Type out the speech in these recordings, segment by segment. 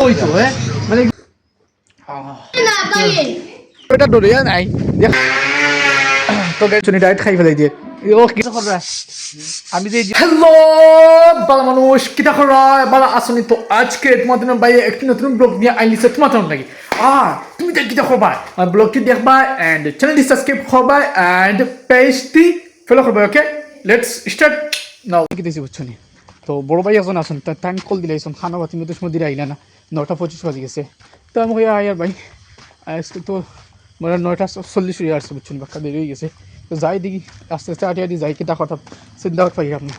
হইতো হ্যাঁ মানে এটা ডরে নাই তো গাইস শুনি ডাইরেক্ট খাই ফেলাই দিয়ে ও কি করবে আমি যে হ্যালো বালা মানুষ কিটা করা বালা আসনি তো আজকে তোমাদের ভাই একটি নতুন ব্লগ নিয়ে আইলিছে তোমাদের লাগি তুমি তো কিটা করবা ব্লগটি দেখবা এন্ড চ্যানেলটি সাবস্ক্রাইব করবা এন্ড পেজটি ফলো করবা ওকে লেটস স্টার্ট নাও কি দিছি বুঝছনি তো বড় ভাই এখন আসুন টাইম কল দিলাইছন খানা বাতি মধ্যে সময় দিলে আইলা না 9:25 বাজে গেছে তো আমি কই আয়ার ভাই আজকে তো মানে 9:40 হয়ে আসছে বুঝছনি বাক্কা দেরি হয়ে গেছে তো যাই দেখি আস্তে আস্তে আটিয়া দিয়ে যাই কিটা কথা চিন্তা পাই আপনি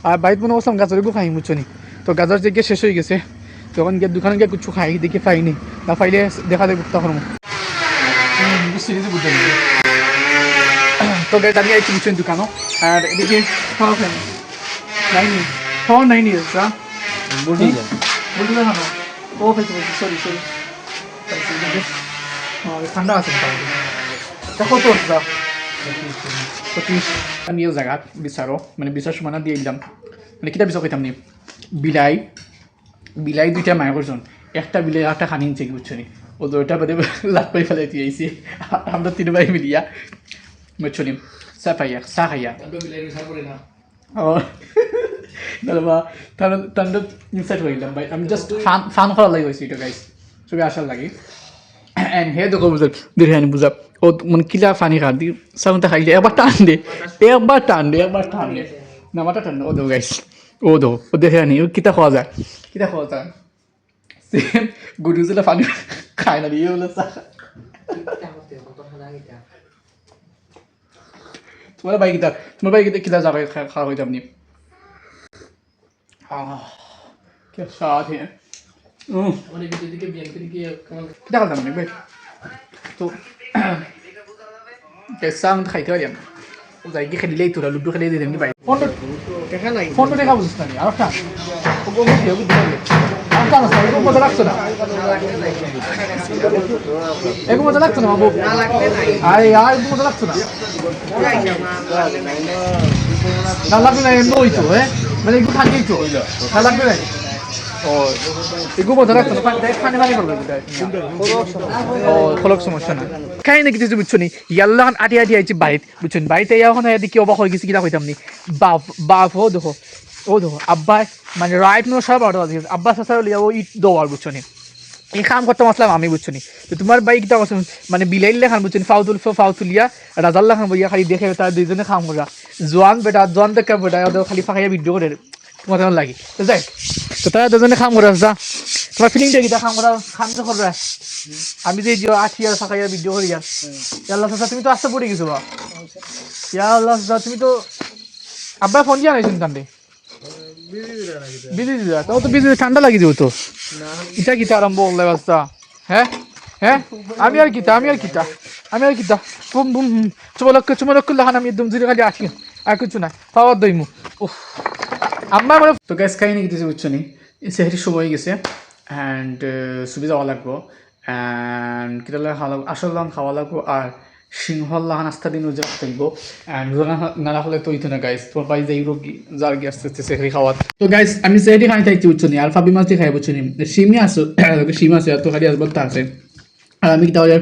আর বাইক মনে করছিলাম গাজর গো খাই বুঝছনি তো গাজর যে শেষ হয়ে গেছে তখন গিয়ে দোকানে গিয়ে কিছু খাই দেখি পাইনি না পাইলে দেখা দেবো তখন বুঝছি যে বুঝতে তো গাইজ আমি আইছি বুঝছেন দোকানও আর এদিকে খাওয়া খাইনি নাইনি খাওয়া নাইনি বলছি দেখানো ও খাইছি সরি সরি ঠান্ডা আছে দেখো তো আমি এই জায়গা বিচারো মানে বিচার সমানা দিয়ে দিলাম মানে কিতা বিচার কইতাম নি বিলাই দুইটা মায়া করছেন একটা বিলাই একটা খানি নিচে বুঝছো নি ও দুইটা বাদে লাট পাই ফেলাই দিয়ে আইছি আমরা তিন ভাই মিলিয়া বুঝছো নি চা পাইয়া চা খাইয়া ও দাদা তান্ড ইনসাইট হইলাম ভাই আমি জাস্ট ফান করার লাগে হয়েছি এটা গাইস সবই আসার লাগে এন্ড হে দেখো বুঝার বিরিয়ানি বুঝা ও মানে কিলা ফানি খার দি সাউন্ডটা খাইলে একবার টান দে নামাটা টান ও দো গাইস ও দো ও দেখে আনি ও কিতা খাওয়া যায় সেম গুডু যেটা ফানি খায় না দিয়ে বলে তোমার ভাই কিতা যাবে খাওয়া হইতে আপনি क्या स्वाद है क्या करता हूँ भाई तो कैसा हम खाई थे यार वो जाएगी खेली ले तुरा लूडो खेली दे देंगे भाई फोन तो देखा बुझता नहीं और क्या वो मुझे भी दिखाएंगे और क्या मसला है वो मजा लगता है एक मजा लगता है वो अरे यार वो मजा लगता है ना लगता है नो ही तो है मैंने एक खाने ही तो ना लगता है और एक मजा लगता है खाने वाले कर देते हैं और फलक समस्या ना कहीं ना किसी से बुझो नहीं याल्ला हम आटे आटे आइए बाइट बुझो नहीं बाइट या होना यदि क्यों बाहर किसी की लाभ होता हमने बाप हो देखो अब्बा माने राइट नो सब आउट होता है अब्बा ससुर लिया वो ईट दो बार बुझो नहीं এই কাম করতে মাসলাম আমি বুঝছো নি তো তোমার বাইকটা কথা মানে বিলাইলে খান বুঝছো ফাউতুল লিয়া রাজাল্লা খান বইয়া খালি দেখে তার দুইজনে কাম করা জোয়ান দেখা বেটা ওদের খালি ফাঁকাইয়া ভিডিও করে তোমার কেমন লাগে তো যাই তো তারা দুজনে কাম করা যা তোমার ফিলিংটা কি কাম করা কাম তো করবে আমি যে আঠিয়ার ফাঁকাইয়া ভিডিও করি আর আল্লাহ চাচা তুমি তো আসতে পড়ে গেছো বা ইয়া আল্লাহ চাচা তুমি তো আব্বা ফোন দিয়া নাইছেন তান্ডে বিজি দিদা তাও তো বিজি ঠান্ডা লাগি যাও তো এটা কিতা আরম্ভ হল বাস্তা হ্যাঁ আমি আর কিতা বুম বুম চুমলক লাহান আমি একদম জিরে খালি আসি আর কিছু না পাওয়ার দইমু আম্মা মানে তো গ্যাস খাই নি কিছু বুঝছো নি সেহেরি সময় গেছে অ্যান্ড সুবিধা যাওয়া লাগবো অ্যান্ড কিতা আসল খাওয়া লাগবো আর সিংহল্লাহ নাস্তা দিন উজা থাকব এন্ড না হলে তো ইতো না গাইস তোমার ভাই যাই রোগী যার কি আসতে সেহরি খাওয়াত তো গাইস আমি সেহরি খাই চাইছি বুঝছো নি আলফা বিমাস দিয়ে খাই বুঝছো নি সিমি আছে তো খালি আসবো তা আছে আর আমি তাহলে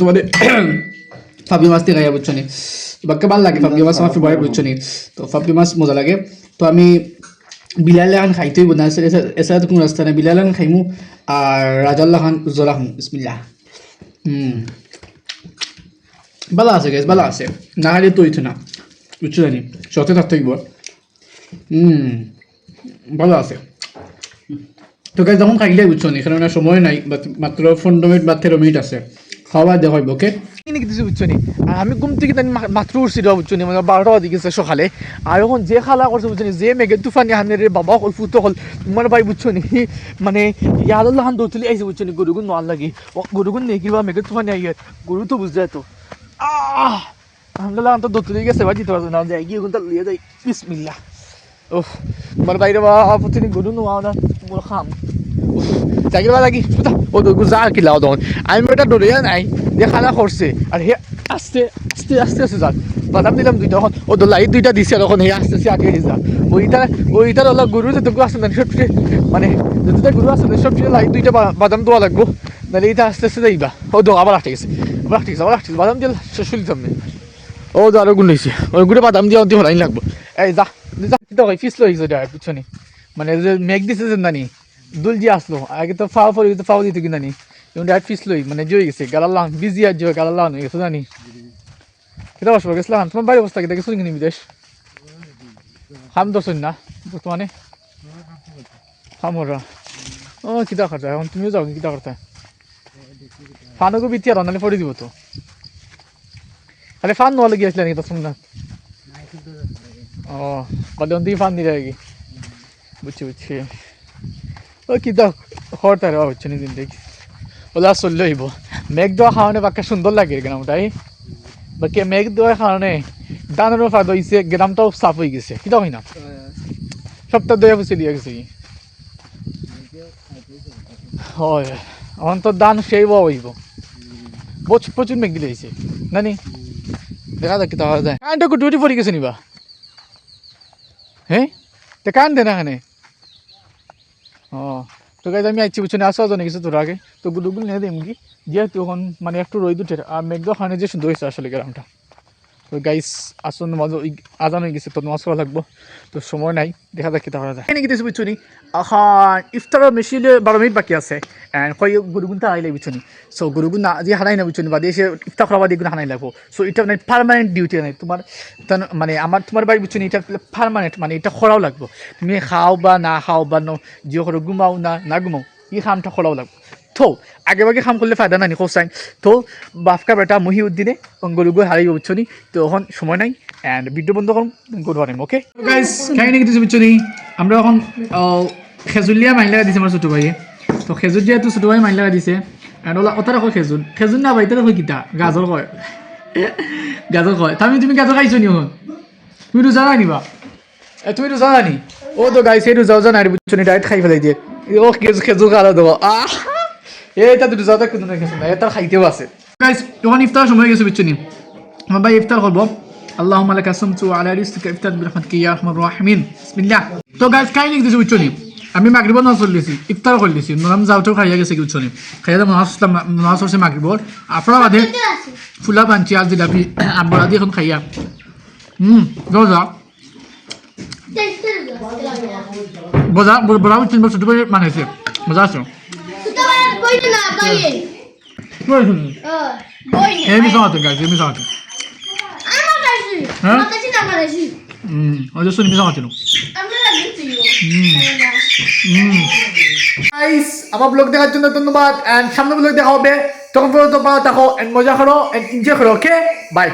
তোমাদের ফাবি মাছ দিয়ে খাই বুঝছো নি বাক্য ভালো লাগে ফাবি মাছ আমার ফেভারিট বুঝছো নি তো ফাবি মাছ মজা লাগে তো আমি বিলালে খান খাইতেই বোনা এছাড়া তো কোনো রাস্তা নেই বিলালে খান খাইমু আর রাজাল্লাহ খান জোরা খাম বিসমিল্লাহ ভালো আছে গাইস ভালো আছে না হলে তো ইতো না বুঝছো জানি সতে থাকতেইব ভালো আছে তো গাইস যখন খাইলে বুঝছো নি এখানে সময় নাই মাত্র 15 মিনিট বা 13 মিনিট আছে খাওয়া দেওয়া হইব ওকে কিছু বুঝছো নি আর আমি ঘুম থেকে মাত্র উঠছি বুঝছো নি মানে 12টা বাজে গেছে সকালে আর এখন যে খালা করছে বুঝছো নি যে মেঘের তুফানি হানের বাবা হল ফুটো হল তোমার ভাই বুঝছো নি মানে ইয়াদুল্লাহ খান দৌতলি আইসে বুঝছো নি গরুগুন নোয়ার লাগি গরুগুন নেই কিংবা মেঘের তুফানি আইয়ে গরু তো বুঝতে তো আলহামদুলিল্লাহ তো দৌতলি গেছে ভাই দিতে পারছো না যাই গিয়ে ওখানটা লিয়ে যাই বিসমিল্লাহ ও তোমার বাইরে বা প্রতিদিন গরু নোয়া না মোর খাম চাকরি বা লাগি ও যা কিলাও তখন আমি ওটা ডরে নাই যে খানা করছে আর হে আস্তে আস্তে আস্তে আস্তে যাক বাদাম দিলাম দুইটা এখন ও লাইট দুইটা দিছে তখন হে আস্তে আস্তে আগে যা ওইটার ওলা গরু যে তোকে আসতে মানে যেটা গরু আছে সব কিছু লাই দুইটা বাদাম দেওয়া লাগবো, নাহলে এটা আস্তে আস্তে যাইবা। ও দো আবার আটকে গেছে, বাদাম দিয়ে শুলিতাম না। ও তো আরো গুণ হয়েছে, ওই গুড়ে বাদাম দিয়ে অন্তিম লাইন লাগবো। এই যা যা কিতা হয় ফিস লইছে পিছনে, মানে যে মেঘ দিছে যে নানি দুল যে আসলো আগে তো ফাও পরে তো ফাও দিত কি নানি, এবং ডাইরেক্ট ফিস লই মানে জয় গেছে গালাল্লাহ বিজি আর জয় গালাল্লাহ হয়ে গেছে জানি। কিতা বসবো গেছিলাম তোমার বাড়ি অবস্থা কিতা গেছো কিনি বিদেশ হাম দর্শন না বর্তমানে হামরা। ও কিতা করতে এখন তুমিও যাও কিতা করতে ফানুকও বিতি আর নাহলে পড়ে দিব তো। আরে ফান নহলে গিয়েছিলেন নাকি তখন না? ও বলে অন্দিকে ফান দিলে আর কি, বুঝছি। ও কিতা হরতে রে হচ্ছে নি দিন দেখি ওলা চললে হইব। মেঘ দেওয়া খাওয়ানে বাক্কা সুন্দর লাগে গ্রামটাই, বাকি মেঘ দেওয়ার কারণে দানেরও ফায়দা হয়েছে, গ্রামটাও সাফ হয়ে গেছে। কিতা হয় না সপ্তাহ দয়া ফুসে দিয়ে গেছে। হয় এখন তো দান সেই হইব, প্রচুর মেঘ দিলে হয়েছে নানি। দেখা যাক কিতা হওয়া যায়। কারেন্টটা ডিউটি পড়ে গেছে নিবা, হ্যাঁ তো কারেন্ট দে না এখানে। ও তো গাইজ আমি আইছি বুঝছি না, আসা জানে কিছু তোর আগে তো গুলুগুল নিয়ে দিম কি যেহেতু এখন মানে একটু রোদ উঠে আর মেঘ খানে যে সুন্দর হয়েছে আসলে গ্রামটা। তো গাইস আসুন আজান হয়ে গেছে তো নামাজ পড়া লাগবো, তো সময় নাই, দেখা যাক কিতা করা যায়। এনে গেছি বুঝছো নি এখন ইফতারের মেশিনে 12 মিনিট বাকি আছে এন্ড কই গুরুগুনটা আইলে বুঝছো নি। সো গুরুগুন না যে হারাই না বুঝছো নি বাদে এসে ইফতার করা বাদে গুণ হারাই লাগবো। সো এটা মানে পার্মানেন্ট ডিউটি নাই তোমার, মানে তোমার বাড়ি বুঝছো নি এটা পার্মানেন্ট, মানে এটা করাও লাগবো। তুমি খাও বা না খাও বা যে করো ঘুমাও না ঘুমাও এই কামটা করাও লাগবো। তো আগে ভাগে কাম করলে ফায়দা নাই কোসাইন। তো বাফকা বেটা মহিউদ্দিনে গরুগুলো হারিয়ে বুঝছো নি, তো এখন সময় নাই অ্যান্ড ভিডিও বন্ধ করুন গরু হারিম। ওকে গাইস খাই নাকি কিছু বুঝছো নি, আমরা এখন খেজুরিয়া মাইন লাগা দিছে আমার ছোটো ভাইয়ে। তো খেজুর যেহেতু ছোটো ভাই মাইন লাগা দিছে অ্যান্ড ওলা ওটা রাখো খেজুর না ভাই তারা কই কিতা গাজর কয় তুমি গাজর খাইছো নি এখন? তুমি রোজা নাই নিবা? তুমি রোজা জানি? ও তো গাইস এই রোজা জানা বুঝছো নি ডাইরেক্ট খাই ফেলাই দিয়ে। ও খেজুর খাওয়া দেবো এটা দুটো যাতে কিন্তু খেয়েছে না, এটা খাইতেও আছে। গাইস তখন ইফতার সময় গেছে বুঝছো নি, আমার ভাই ইফতার করবো। আল্লাহুম্মা লাকা সামতু আলা রিজকিকা ইফতার বিরহমাতিকা ইয়া আরহামার রাহিমিন বিসমিল্লাহ। তো গাইস খাই নাকি কিছু বুঝছো নি, আমি মাগরিব নামাজ পড়লেছি ইফতার করলেছি, নাম যাওতেও খাইয়া গেছে বুঝছো নি। খাইয়া নামাজ পড়ছে মাগরিবর আপনারা বাদে ফুলা বানছি আর জিলাপি আব্বুরা দিয়ে এখন খাইয়া রোজা বড়া বুঝছেন ছোট ভাই মানাইছে মজা আছে। এমনি সমাতে গাইছে এমনি সমাতে হ্যাঁ ওই শুনি সমাতে আমার ব্লগ দেখার জন্য ধন্যবাদ এন্ড সামনে ব্লগ দেখা হবে, তখন পর্যন্ত ভালো থাকো এন্ড মজা করো এন্ড এনজয় করো। Okay bye.